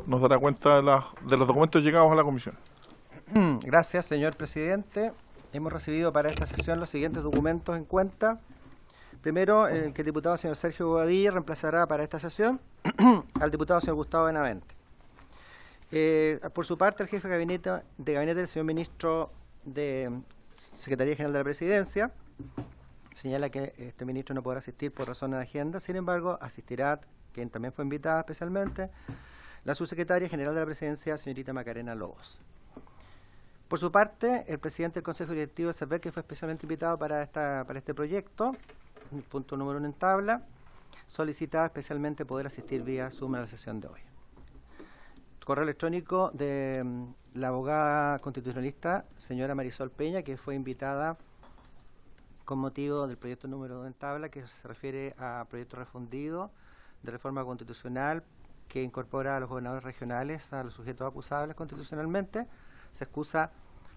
Nos dará cuenta de los documentos llegados a la comisión. Gracias, señor presidente. Hemos recibido para esta sesión los siguientes documentos en cuenta. Primero, que el diputado señor Sergio Bobadilla reemplazará para esta sesión al diputado señor Gustavo Benavente. Por su parte, el jefe de gabinete del señor ministro de Secretaría General de la Presidencia señala que este ministro no podrá asistir por razones de agenda. Sin embargo, asistirá, quien también fue invitada especialmente, la subsecretaria general de la Presidencia, señorita Macarena Lobos. Por su parte, el presidente del Consejo Directivo de SERVEL, que fue especialmente invitado para este proyecto, punto número 1 en tabla, solicitaba especialmente poder asistir vía Zoom a la sesión de hoy. Correo electrónico de la abogada constitucionalista, señora Marisol Peña, que fue invitada con motivo del proyecto número 2 en tabla, que se refiere a proyecto refundido de reforma constitucional que incorpora a los gobernadores regionales a los sujetos acusables constitucionalmente. Se excusa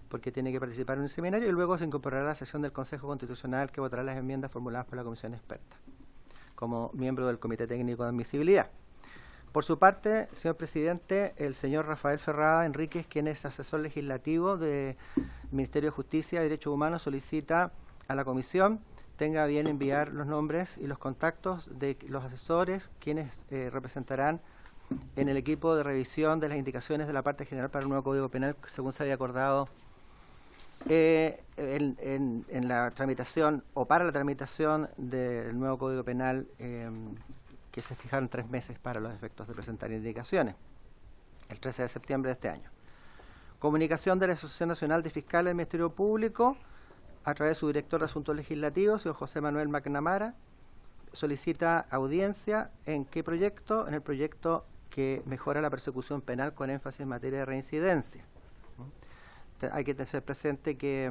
porque tiene que participar en un seminario y luego se incorporará a la sesión del Consejo Constitucional que votará las enmiendas formuladas por la Comisión Experta como miembro del Comité Técnico de Admisibilidad. Por su parte, señor presidente, el señor Rafael Ferrada Enríquez, quien es asesor legislativo del Ministerio de Justicia y Derechos Humanos, solicita a la Comisión tenga bien enviar los nombres y los contactos de los asesores quienes representarán en el equipo de revisión de las indicaciones de la parte general para el nuevo Código Penal, según se había acordado en la tramitación o para la tramitación del nuevo Código Penal, que se fijaron 3 meses para los efectos de presentar indicaciones, el 13 de septiembre de este año. Comunicación de la Asociación Nacional de Fiscales del Ministerio Público, a través de su director de Asuntos Legislativos, señor José Manuel McNamara, solicita audiencia ¿en qué proyecto? En el proyecto que mejora la persecución penal con énfasis en materia de reincidencia. Hay que tener presente que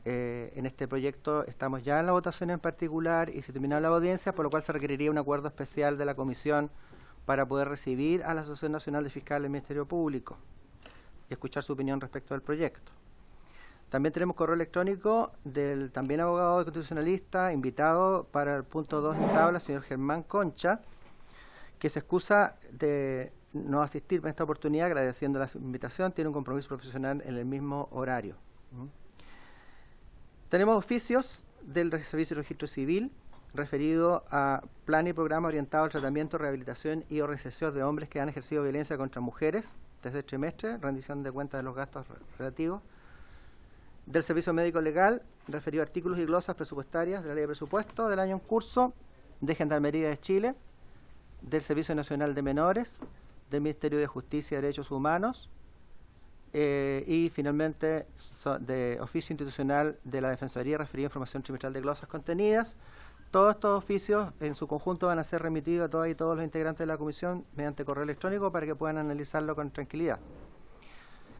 en este proyecto estamos ya en la votación en particular y se terminó la audiencia, por lo cual se requeriría un acuerdo especial de la Comisión para poder recibir a la Asociación Nacional de Fiscales del Ministerio Público y escuchar su opinión respecto al proyecto. También tenemos correo electrónico del también abogado constitucionalista, invitado para el punto 2 en tabla, señor Germán Concha, que se excusa de no asistir en esta oportunidad, agradeciendo la invitación, tiene un compromiso profesional en el mismo horario. Tenemos oficios del Servicio de Registro Civil referido a plan y programa orientado al tratamiento, rehabilitación y o reinserción de hombres que han ejercido violencia contra mujeres, tercer trimestre, rendición de cuentas de los gastos relativos. Del Servicio Médico Legal, referido a artículos y glosas presupuestarias de la Ley de Presupuesto del año en curso, de Gendarmería de Chile, del Servicio Nacional de Menores, del Ministerio de Justicia y Derechos Humanos, y finalmente de Oficio Institucional de la Defensoría referido a información trimestral de glosas contenidas. Todos estos oficios en su conjunto van a ser remitidos a todas y todos los integrantes de la comisión mediante correo electrónico para que puedan analizarlo con tranquilidad.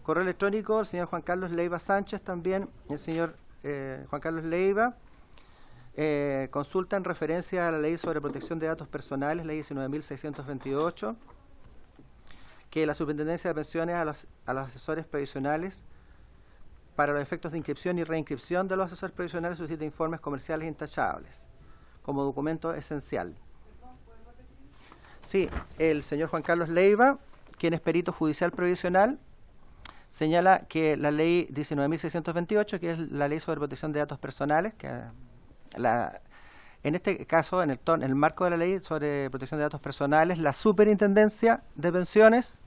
Correo electrónico, el señor Juan Carlos Leiva Sánchez también, el señor Juan Carlos Leiva, consulta en referencia a la Ley sobre Protección de Datos Personales, Ley 19.628, que la Superintendencia de Pensiones a los asesores previsionales para los efectos de inscripción y reinscripción de los asesores previsionales solicita informes comerciales intachables como documento esencial. Sí, el señor Juan Carlos Leiva, quien es perito judicial previsional, señala que la ley 19.628, que es la ley sobre protección de datos personales, que en este caso, en el marco de la ley sobre protección de datos personales, la Superintendencia de Pensiones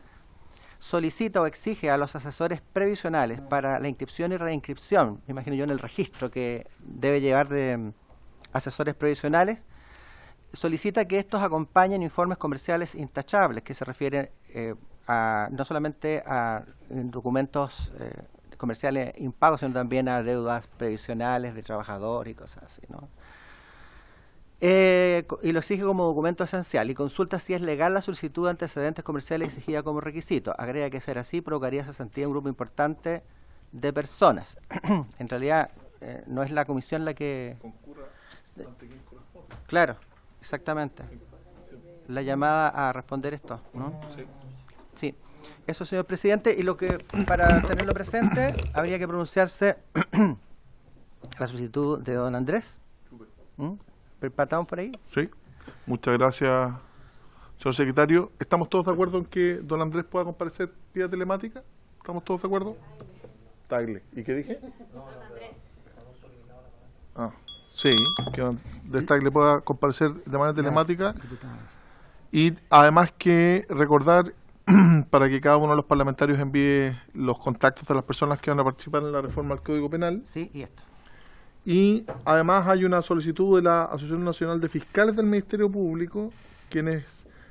solicita o exige a los asesores previsionales para la inscripción y reinscripción, me imagino yo en el registro que debe llevar de asesores previsionales, solicita que estos acompañen informes comerciales intachables, que se refieren no solamente a documentos comerciales impagos, sino también a deudas previsionales de trabajador y cosas así, ¿no? Y lo exige como documento esencial y consulta si es legal la solicitud de antecedentes comerciales exigida como requisito. Agrega que ser así provocaría cesantía en un grupo importante de personas. En realidad no es la comisión la que concurra ante quien corresponde. Claro, exactamente. La llamada a responder esto, ¿no? Sí. Sí. Eso, señor presidente, y lo que, para tenerlo presente, habría que pronunciarse la solicitud de don Andrés. ¿Partamos por ahí? Sí. Muchas gracias, señor secretario. ¿Estamos todos de acuerdo en que don Andrés pueda comparecer vía telemática? ¿Estamos todos de acuerdo? Tagle. ¿Y qué dije? Andrés. Ah, sí, que don Andrés Tagle pueda comparecer de manera telemática. Y además que recordar para que cada uno de los parlamentarios envíe los contactos de las personas que van a participar en la reforma al Código Penal. Sí, y esto. Y además hay una solicitud de la Asociación Nacional de Fiscales del Ministerio Público, quienes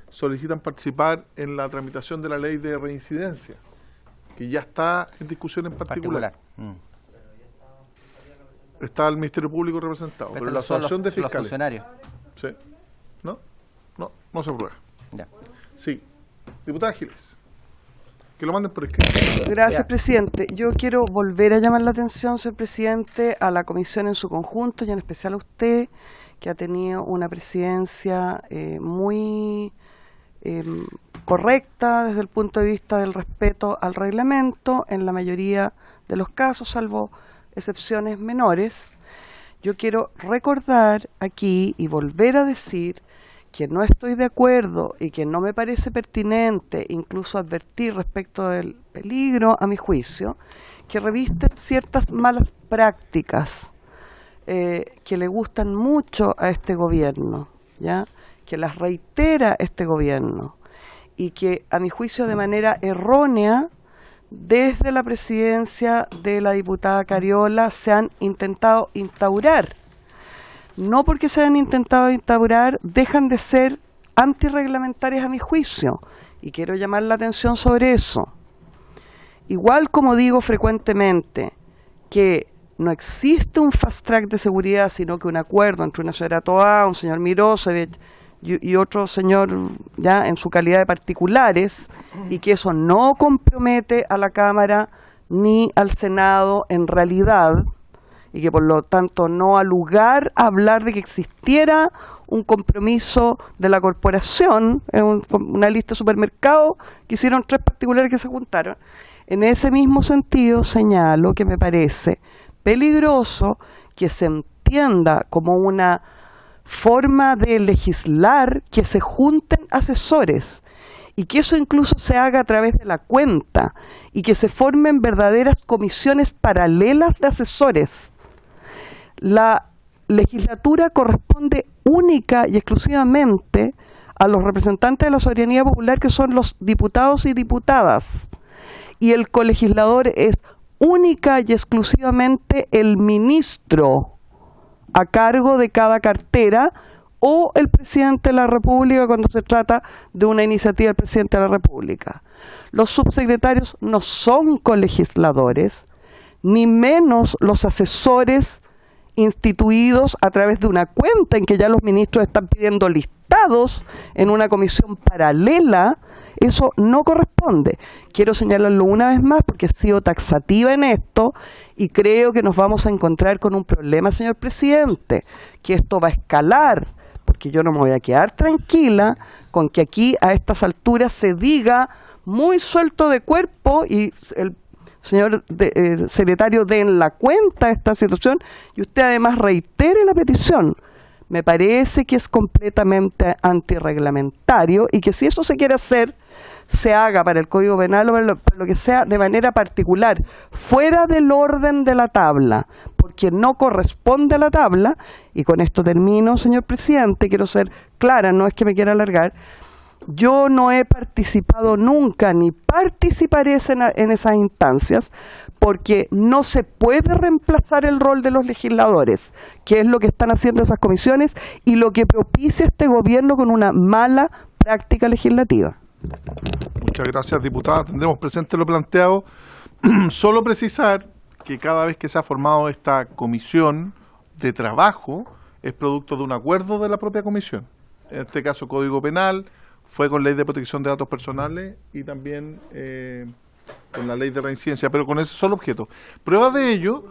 solicitan participar en la tramitación de la ley de reincidencia, que ya está en discusión en particular. Está el Ministerio Público representado, pero la Asociación de Fiscales. Los funcionarios. Sí. No se aprueba. Ya. Sí. Diputada Giles, que lo manden por escrito. Gracias, Ya. presidente. Yo quiero volver a llamar la atención, señor presidente, a la comisión en su conjunto y en especial a usted, que ha tenido una presidencia muy correcta desde el punto de vista del respeto al reglamento en la mayoría de los casos, salvo excepciones menores. Yo quiero recordar aquí y volver a decir que no estoy de acuerdo y que no me parece pertinente incluso advertir respecto del peligro, a mi juicio, que revisten ciertas malas prácticas que le gustan mucho a este gobierno, ¿ya? Que las reitera este gobierno y que a mi juicio de manera errónea desde la presidencia de la diputada Cariola se han intentado instaurar. No porque se hayan intentado instaurar, dejan de ser antirreglamentarias a mi juicio. Y quiero llamar la atención sobre eso. Igual como digo frecuentemente que no existe un fast track de seguridad, sino que un acuerdo entre una señora Toá, un señor Mirosevic y otro señor ya en su calidad de particulares, y que eso no compromete a la Cámara ni al Senado en realidad, y que por lo tanto no ha lugar a hablar de que existiera un compromiso de la corporación, una lista de supermercados que hicieron 3 particulares que se juntaron. En ese mismo sentido señalo que me parece peligroso que se entienda como una forma de legislar que se junten asesores y que eso incluso se haga a través de la cuenta y que se formen verdaderas comisiones paralelas de asesores. La legislatura corresponde única y exclusivamente a los representantes de la soberanía popular, que son los diputados y diputadas, y el colegislador es única y exclusivamente el ministro a cargo de cada cartera o el presidente de la República cuando se trata de una iniciativa del presidente de la República. Los subsecretarios no son colegisladores, ni menos los asesores instituidos a través de una cuenta en que ya los ministros están pidiendo listados en una comisión paralela. Eso no corresponde. Quiero señalarlo una vez más porque he sido taxativa en esto y creo que nos vamos a encontrar con un problema, señor presidente, que esto va a escalar, porque yo no me voy a quedar tranquila con que aquí a estas alturas se diga muy suelto de cuerpo y el señor secretario dé en la cuenta esta situación y usted además reitere la petición. Me parece que es completamente antirreglamentario y que si eso se quiere hacer, se haga para el Código Penal o para lo que sea de manera particular, fuera del orden de la tabla, porque no corresponde a la tabla. Y con esto termino, señor presidente, quiero ser clara, no es que me quiera alargar. Yo no he participado nunca ni participaré en esas instancias porque no se puede reemplazar el rol de los legisladores, que es lo que están haciendo esas comisiones y lo que propicia este gobierno con una mala práctica legislativa. Muchas gracias, diputada. Tendremos presente lo planteado. Solo precisar que cada vez que se ha formado esta comisión de trabajo es producto de un acuerdo de la propia comisión. En este caso, Código Penal, fue con Ley de Protección de Datos Personales y también con la Ley de Reincidencia, pero con ese solo objeto. Prueba de ello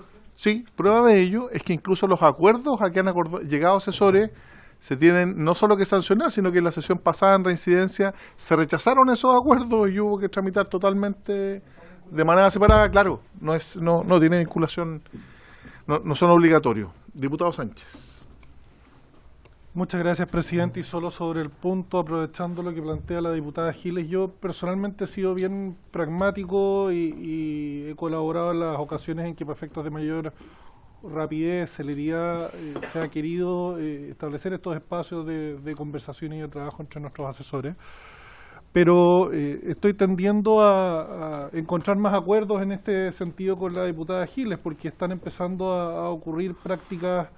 es que incluso los acuerdos a que han llegado asesores se tienen no solo que sancionar, sino que en la sesión pasada en reincidencia se rechazaron esos acuerdos y hubo que tramitar totalmente de manera separada. Claro, no tiene vinculación, no son obligatorios. Diputado Sánchez. Muchas gracias, presidente. Y solo sobre el punto, aprovechando lo que plantea la diputada Giles, yo personalmente he sido bien pragmático y he colaborado en las ocasiones en que, para efectos de mayor rapidez, celeridad, se ha querido establecer estos espacios de conversación y de trabajo entre nuestros asesores. Pero estoy tendiendo a encontrar más acuerdos en este sentido con la diputada Giles, porque están empezando a ocurrir prácticas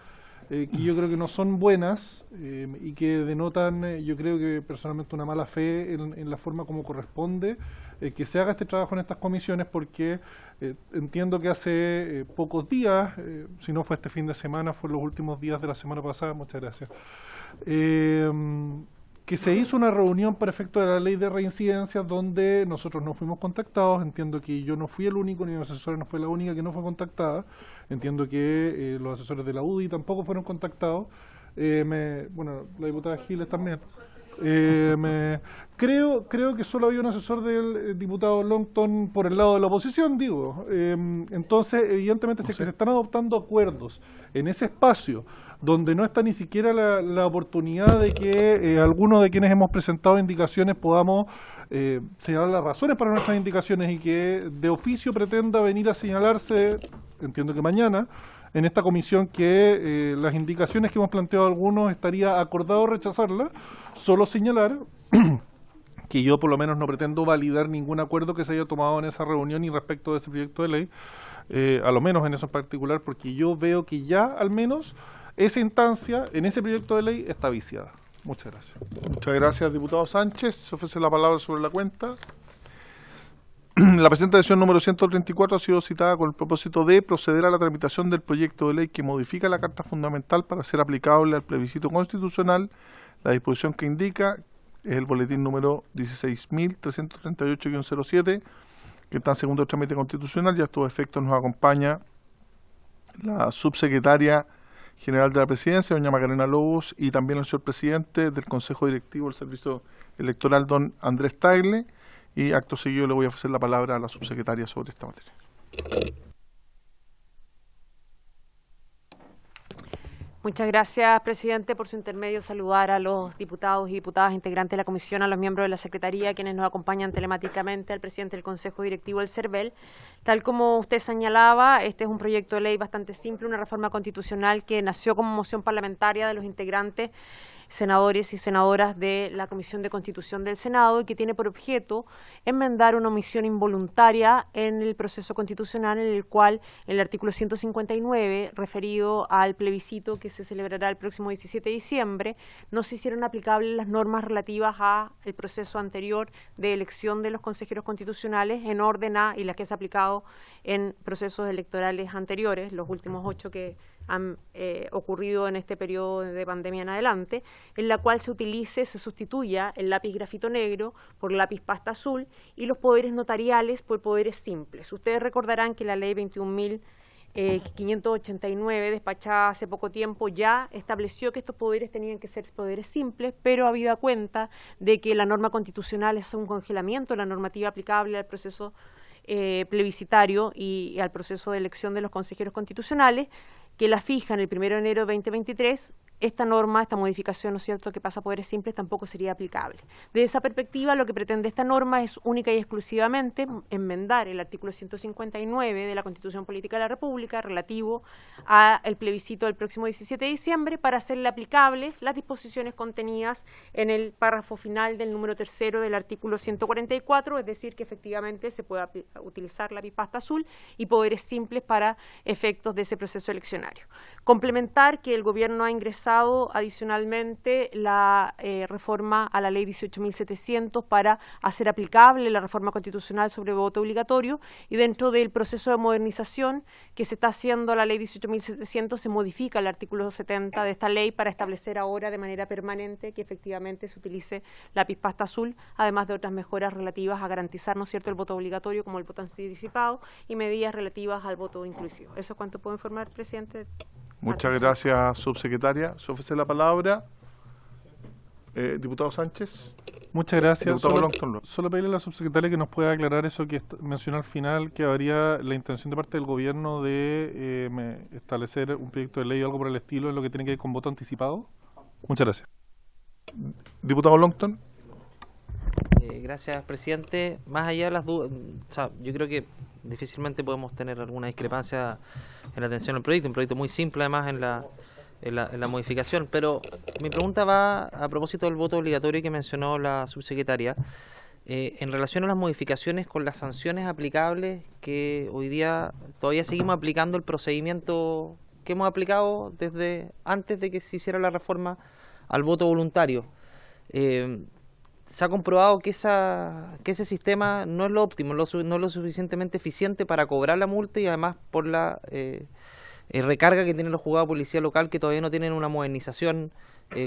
que yo creo que no son buenas y que denotan, yo creo que personalmente, una mala fe en la forma como corresponde que se haga este trabajo en estas comisiones, porque entiendo que hace pocos días, si no fue este fin de semana, fue los últimos días de la semana pasada, muchas gracias, que se hizo una reunión para efecto de la ley de reincidencias donde nosotros no fuimos contactados. Entiendo que yo no fui el único, ni mi asesora no fue la única que no fue contactada. Entiendo que los asesores de la UDI tampoco fueron contactados. Bueno, la diputada Giles también. Creo que solo había un asesor del diputado Longton por el lado de la oposición, digo. Entonces, evidentemente, si es que se están adoptando acuerdos en ese espacio donde no está ni siquiera la oportunidad de que algunos de quienes hemos presentado indicaciones podamos señalar las razones para nuestras indicaciones, y que de oficio pretenda venir a señalarse, entiendo que mañana, en esta comisión, que las indicaciones que hemos planteado algunos estaría acordado rechazarlas, solo señalar que yo por lo menos no pretendo validar ningún acuerdo que se haya tomado en esa reunión y respecto de ese proyecto de ley, a lo menos en eso en particular, porque yo veo que ya al menos esa instancia en ese proyecto de ley está viciada. Muchas gracias. Muchas gracias, diputado Sánchez. Se ofrece la palabra sobre la cuenta. La presente sesión número 134 ha sido citada con el propósito de proceder a la tramitación del proyecto de ley que modifica la Carta Fundamental para ser aplicable al plebiscito constitucional. La disposición que indica es el boletín número 16.338-07, que está en segundo trámite constitucional, y a estos efectos nos acompaña la subsecretaria general de la Presidencia, doña Macarena Lobos, y también el señor presidente del Consejo Directivo del Servicio Electoral, don Andrés Tagle, y acto seguido le voy a ofrecer la palabra a la subsecretaria sobre esta materia. Muchas gracias, presidente. Por su intermedio, saludar a los diputados y diputadas integrantes de la comisión, a los miembros de la Secretaría, quienes nos acompañan telemáticamente, al presidente del Consejo Directivo del CERVEL. Tal como usted señalaba, este es un proyecto de ley bastante simple, una reforma constitucional que nació como moción parlamentaria de los integrantes, senadores y senadoras de la Comisión de Constitución del Senado, y que tiene por objeto enmendar una omisión involuntaria en el proceso constitucional, en el cual el artículo 159, referido al plebiscito que se celebrará el próximo 17 de diciembre, no se hicieron aplicables las normas relativas al proceso anterior de elección de los consejeros constitucionales en orden a, y las que se ha aplicado en procesos electorales anteriores, los últimos 8 que han ocurrido en este periodo de pandemia en adelante, en la cual se sustituya el lápiz grafito negro por lápiz pasta azul y los poderes notariales por poderes simples. Ustedes recordarán que la ley 21.589, despachada hace poco tiempo, ya estableció que estos poderes tenían que ser poderes simples, pero habida cuenta de que la norma constitucional es un congelamiento de la normativa aplicable al proceso plebiscitario y al proceso de elección de los consejeros constitucionales, que la fija en el 1 de enero de 2023, esta norma, esta modificación, ¿no es cierto?, que pasa a poderes simples, tampoco sería aplicable. Desde esa perspectiva, lo que pretende esta norma es única y exclusivamente enmendar el artículo 159 de la Constitución Política de la República relativo al plebiscito del próximo 17 de diciembre para hacerle aplicables las disposiciones contenidas en el párrafo final del número 3 del artículo 144, es decir, que efectivamente se pueda utilizar la pasta azul y poderes simples para efectos de ese proceso eleccionario. Complementar que el Gobierno ha ingresado adicionalmente la reforma a la ley 18.700 para hacer aplicable la reforma constitucional sobre voto obligatorio, y dentro del proceso de modernización que se está haciendo a la ley 18.700 se modifica el artículo 70 de esta ley para establecer ahora de manera permanente que efectivamente se utilice lápiz pasta azul, además de otras mejoras relativas a garantizar, ¿no es cierto?, el voto obligatorio como el voto anticipado y medidas relativas al voto inclusivo. Eso es cuanto puedo informar, presidente. Muchas gracias, subsecretaria. Se ofrece la palabra Diputado Sánchez. Muchas gracias. Diputado Longton. Solo pedirle a la subsecretaria que nos pueda aclarar eso que mencionó al final, que habría la intención de parte del gobierno de establecer un proyecto de ley o algo por el estilo en lo que tiene que ver con voto anticipado. Muchas gracias. Diputado Longton. Gracias, presidente. Más allá de las dudas, yo creo que difícilmente podemos tener alguna discrepancia en la atención al proyecto, un proyecto muy simple además en la modificación, pero mi pregunta va a propósito del voto obligatorio que mencionó la subsecretaria, en relación a las modificaciones con las sanciones aplicables que hoy día todavía seguimos aplicando el procedimiento que hemos aplicado desde antes de que se hiciera la reforma al voto voluntario. Se ha comprobado que ese sistema no es lo óptimo, no es lo suficientemente eficiente para cobrar la multa y además por la recarga que tienen los juzgados de policía local, que todavía no tienen una modernización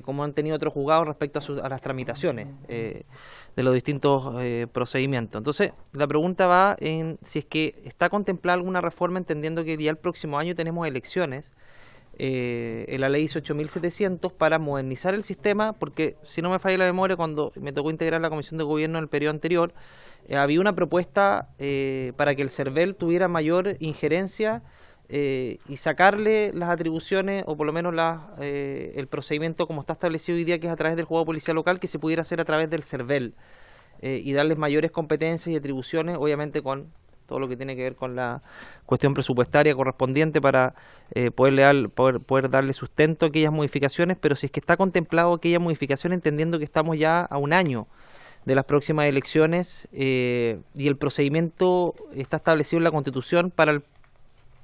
como han tenido otros juzgados respecto a las tramitaciones de los distintos procedimientos. Entonces, la pregunta va en si es que está contemplada alguna reforma, entendiendo que ya el próximo año tenemos elecciones, en la ley 18.700 para modernizar el sistema, porque si no me falla la memoria, cuando me tocó integrar la Comisión de Gobierno en el periodo anterior, había una propuesta para que el CERVEL tuviera mayor injerencia y sacarle las atribuciones, o por lo menos el procedimiento como está establecido hoy día, que es a través del juzgado de policía local, que se pudiera hacer a través del CERVEL y darles mayores competencias y atribuciones, obviamente con todo lo que tiene que ver con la cuestión presupuestaria correspondiente para poder darle sustento a aquellas modificaciones, pero si es que está contemplado aquella modificación, entendiendo que estamos ya a un año de las próximas elecciones y el procedimiento está establecido en la Constitución para el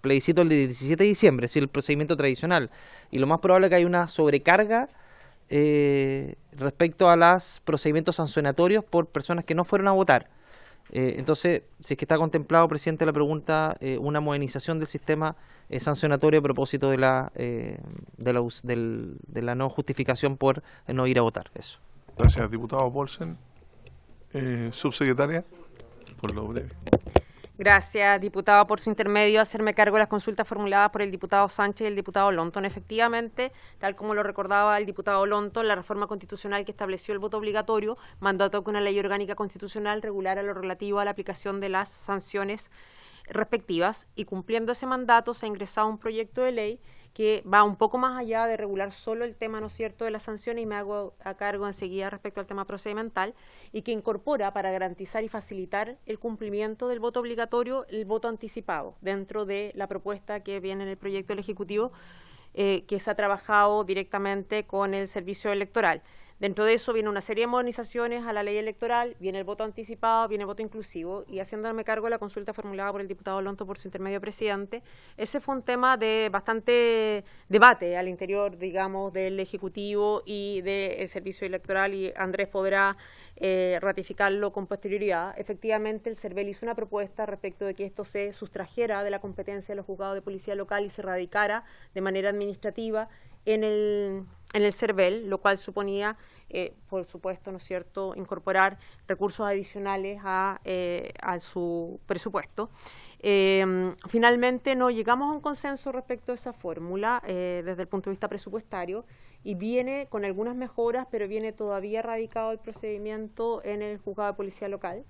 plebiscito del 17 de diciembre, es decir, el procedimiento tradicional, y lo más probable es que haya una sobrecarga respecto a los procedimientos sancionatorios por personas que no fueron a votar. Entonces, si es que está contemplado, presidente, la pregunta, una modernización del sistema sancionatorio a propósito de la no justificación por no ir a votar. Eso. Gracias, diputado Paulsen. Subsecretaria, por lo breve. Gracias, diputado, por su intermedio, hacerme cargo de las consultas formuladas por el diputado Sánchez y el diputado Longton. Efectivamente, tal como lo recordaba el diputado Longton, la reforma constitucional que estableció el voto obligatorio mandató que una ley orgánica constitucional regulara lo relativo a la aplicación de las sanciones respectivas, y cumpliendo ese mandato se ha ingresado un proyecto de ley que va un poco más allá de regular solo el tema, ¿no es cierto?, de las sanciones, y me hago a cargo enseguida respecto al tema procedimental, y que incorpora, para garantizar y facilitar el cumplimiento del voto obligatorio, el voto anticipado, dentro de la propuesta que viene en el proyecto del Ejecutivo, que se ha trabajado directamente con el Servicio Electoral. Dentro de eso viene una serie de modernizaciones a la ley electoral, viene el voto anticipado, viene el voto inclusivo, y haciéndome cargo de la consulta formulada por el diputado Longton por su intermedio, presidente, ese fue un tema de bastante debate al interior, digamos, del Ejecutivo y del Servicio Electoral, y Andrés podrá ratificarlo con posterioridad. Efectivamente, el CERVEL hizo una propuesta respecto de que esto se sustrajera de la competencia de los juzgados de policía local y se radicara de manera administrativa en el CERVEL, lo cual suponía, por supuesto, ¿no es cierto?, incorporar recursos adicionales a su presupuesto. Finalmente no llegamos a un consenso respecto a esa fórmula desde el punto de vista presupuestario, y viene con algunas mejoras, pero viene todavía radicado el procedimiento en el juzgado de policía local,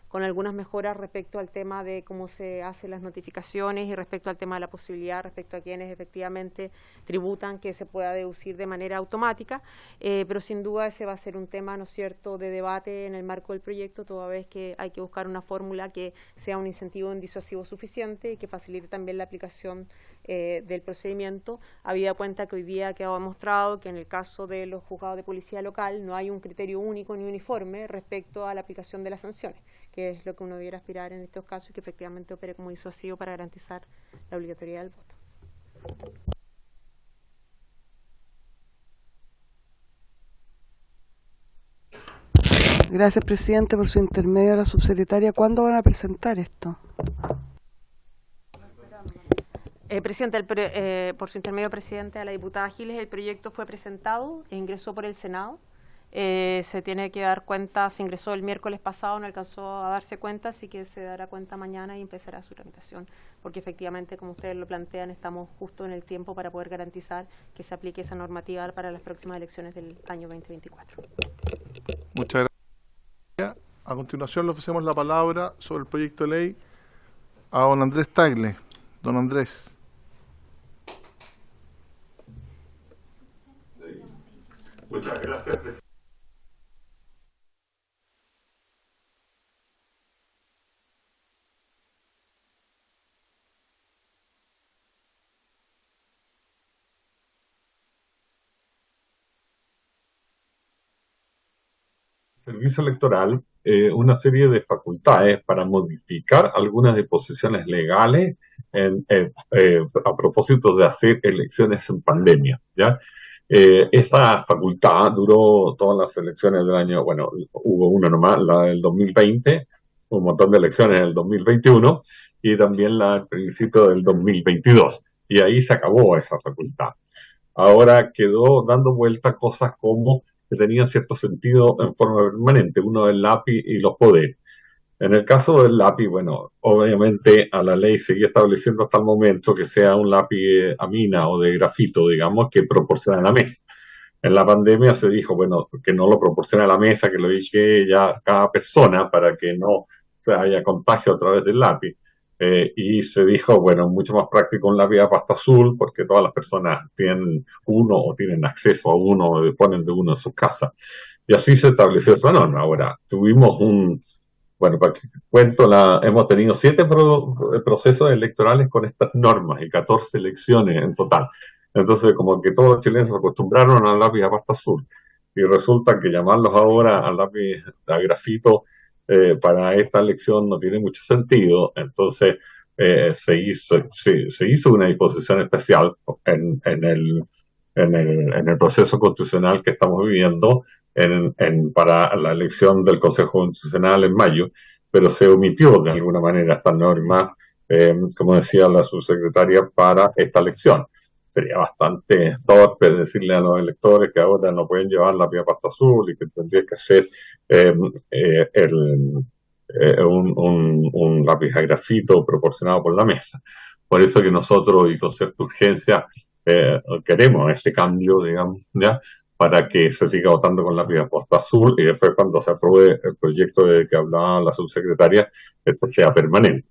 con algunas mejoras respecto al tema de cómo se hacen las notificaciones y respecto al tema de la posibilidad, respecto a quienes efectivamente tributan, que se pueda deducir de manera automática, pero sin duda ese va a ser un tema, ¿no es cierto?, de debate en el marco del proyecto, toda vez que hay que buscar una fórmula que sea un incentivo disuasivo suficiente y que facilite también la aplicación del procedimiento, habida cuenta que hoy día ha quedado demostrado que en el caso de los juzgados de policía local no hay un criterio único ni uniforme respecto a la aplicación de las sanciones, que es lo que uno debiera aspirar en estos casos, y que efectivamente opere como disuasivo para garantizar la obligatoriedad del voto. Gracias, presidente, por su intermedio a la subsecretaria. ¿Cuándo van a presentar esto? Presidente, por su intermedio, presidente, a la diputada Giles, el proyecto fue presentado e ingresó por el Senado. se tiene que dar cuenta, se ingresó el miércoles pasado, no alcanzó a darse cuenta, así que se dará cuenta mañana y empezará su tramitación, porque efectivamente, como ustedes lo plantean, estamos justo en el tiempo para poder garantizar que se aplique esa normativa para las próximas elecciones del año 2024. Muchas gracias. A continuación le ofrecemos la palabra sobre el proyecto de ley a don Andrés Tagle. Don Andrés. Muchas gracias, presidente. Servicio Electoral una serie de facultades para modificar algunas disposiciones legales a propósito de hacer elecciones en pandemia, ¿ya? Esta facultad duró todas las elecciones del año, bueno, hubo una nomás, la del 2020, un montón de elecciones en el 2021 y también la al principio del 2022. Y ahí se acabó esa facultad. Ahora quedó dando vuelta cosas como que tenían cierto sentido en forma permanente, uno del lápiz y los poderes. En el caso del lápiz, bueno, obviamente a la ley seguía estableciendo hasta el momento que sea un lápiz a mina o de grafito, digamos, que proporciona la mesa. En la pandemia se dijo, bueno, que no lo proporciona la mesa, que lo elige ya cada persona para que no se haya contagio a través del lápiz. Y se dijo, bueno, mucho más práctico un lápiz a pasta azul, porque todas las personas tienen uno o tienen acceso a uno o disponen de uno en sus casas. Y así se estableció esa norma. Ahora, tuvimos bueno, para que cuento, hemos tenido 7 procesos electorales con estas normas y 14 elecciones en total. Entonces, como que todos los chilenos se acostumbraron al lápiz a pasta azul. Y resulta que llamarlos ahora al lápiz a grafito para esta elección no tiene mucho sentido. Entonces, se hizo una disposición especial en el proceso constitucional que estamos viviendo para la elección del Consejo Constitucional en mayo, pero se omitió de alguna manera esta norma, como decía la subsecretaria, para esta elección. Sería bastante torpe decirle a los electores que ahora no pueden llevar la pasta azul y que tendría que ser un lápiz a grafito proporcionado por la mesa. Por eso que nosotros y con cierta urgencia queremos este cambio, digamos, ya, para que se siga votando con lápiz a pasta azul y después cuando se apruebe el proyecto de que hablaba la subsecretaria, esto sea permanente.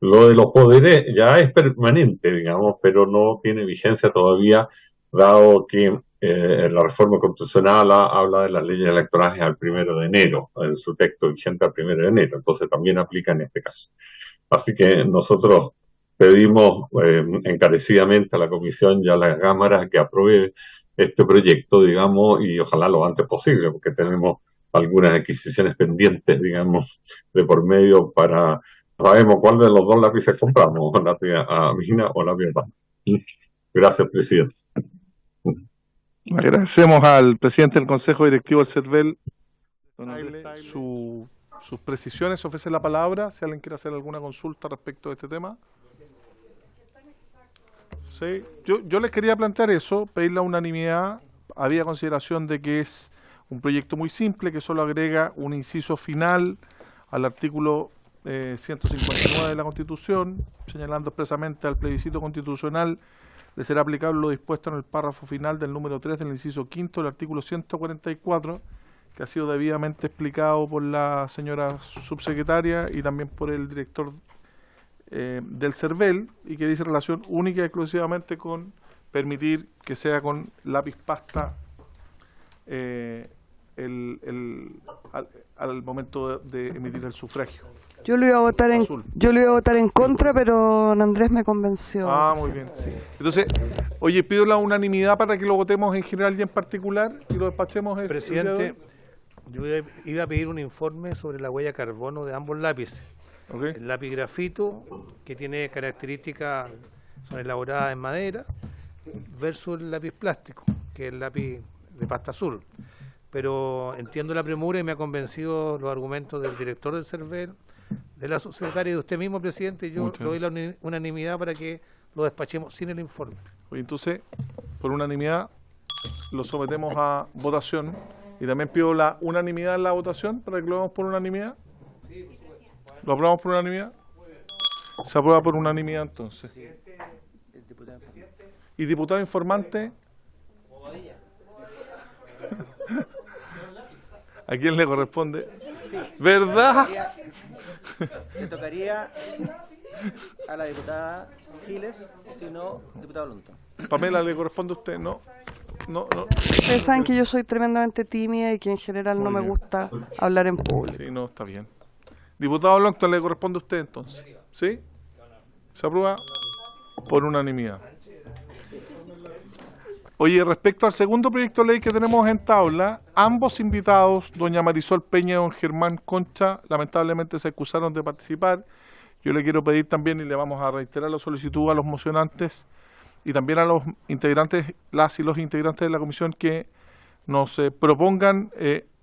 Lo de los poderes ya es permanente, digamos, pero no tiene vigencia todavía, dado que la reforma constitucional habla de las leyes electorales al 1 de enero, en su texto vigente al 1 de enero, entonces también aplica en este caso. Así que nosotros pedimos encarecidamente a la Comisión y a la Cámara que apruebe este proyecto, digamos, y ojalá lo antes posible, porque tenemos algunas adquisiciones pendientes, digamos, de por medio para... Sabemos cuál de los dos lápices compramos, lápiz a mina o lápiz a pasta. Gracias, presidente. Agradecemos al presidente del Consejo Directivo del CERVEL sus precisiones. Ofrece la palabra si alguien quiere hacer alguna consulta respecto de este tema. Sí, yo les quería plantear eso, pedir la unanimidad. Había consideración de que es un proyecto muy simple, que solo agrega un inciso final al artículo 159 de la Constitución, señalando expresamente al plebiscito constitucional le será aplicable lo dispuesto en el párrafo final del número 3 del inciso quinto del artículo 144, que ha sido debidamente explicado por la señora subsecretaria y también por el director del CERVEL, y que dice relación única y exclusivamente con permitir que sea con lápiz pasta al momento de emitir el sufragio. Yo lo iba a votar en contra, pero don Andrés me convenció. Ah, muy bien. Sí. Entonces, oye, pido la unanimidad para que lo votemos en general y en particular y lo despachemos. Presidente, yo iba a pedir un informe sobre la huella de carbono de ambos lápices. Okay. El lápiz grafito, que tiene características, son elaboradas en madera, versus el lápiz plástico, que es el lápiz de pasta azul. Pero entiendo la premura y me ha convencido los argumentos del director del CERVEL, de la subsecretaria y de usted mismo, presidente, y yo le doy la unanimidad para que lo despachemos sin el informe. Entonces, por unanimidad, lo sometemos a votación Y también pido la unanimidad en la votación para que lo hagamos por unanimidad. ¿Lo aprobamos por unanimidad? Se aprueba por unanimidad entonces. ¿Y diputado informante? ¿A quién le corresponde? ¿Verdad? Le tocaría a la diputada Giles, si no, diputado Lunto. Pamela, ¿le corresponde a usted? No. Ustedes saben que yo soy tremendamente tímida y que en general no me Muy bien. gusta hablar en público. Sí, no, está bien. Diputado Longton, ¿le corresponde a usted entonces? ¿Sí? Se aprueba por unanimidad. Oye, respecto al segundo proyecto de ley que tenemos en tabla, ambos invitados, doña Marisol Peña y don Germán Concha, lamentablemente se excusaron de participar. Yo le quiero pedir también, y le vamos a reiterar la solicitud a los mocionantes y también a los integrantes, las y los integrantes de la comisión, que nos propongan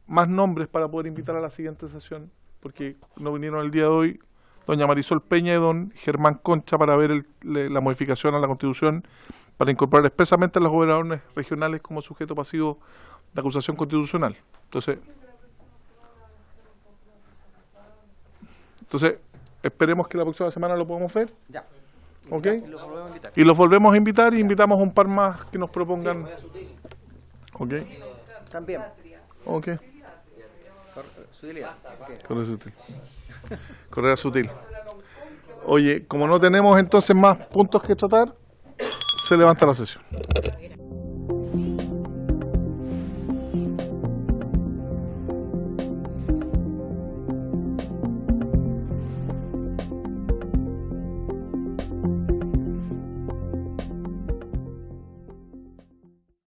más nombres para poder invitar a la siguiente sesión, porque no vinieron el día de hoy doña Marisol Peña y don Germán Concha para ver la modificación a la Constitución para incorporar expresamente a los gobernadores regionales como sujeto pasivo de acusación constitucional. Entonces, esperemos que la próxima semana lo podamos ver. Ya. ¿Ok? Y lo volvemos a invitar. Y los volvemos a invitar y invitamos a un par más que nos propongan. ¿Ok? También. Ok. Sutilidad. Correa sutil. Correa sutil. Oye, como no tenemos entonces más puntos que tratar, se levanta la sesión.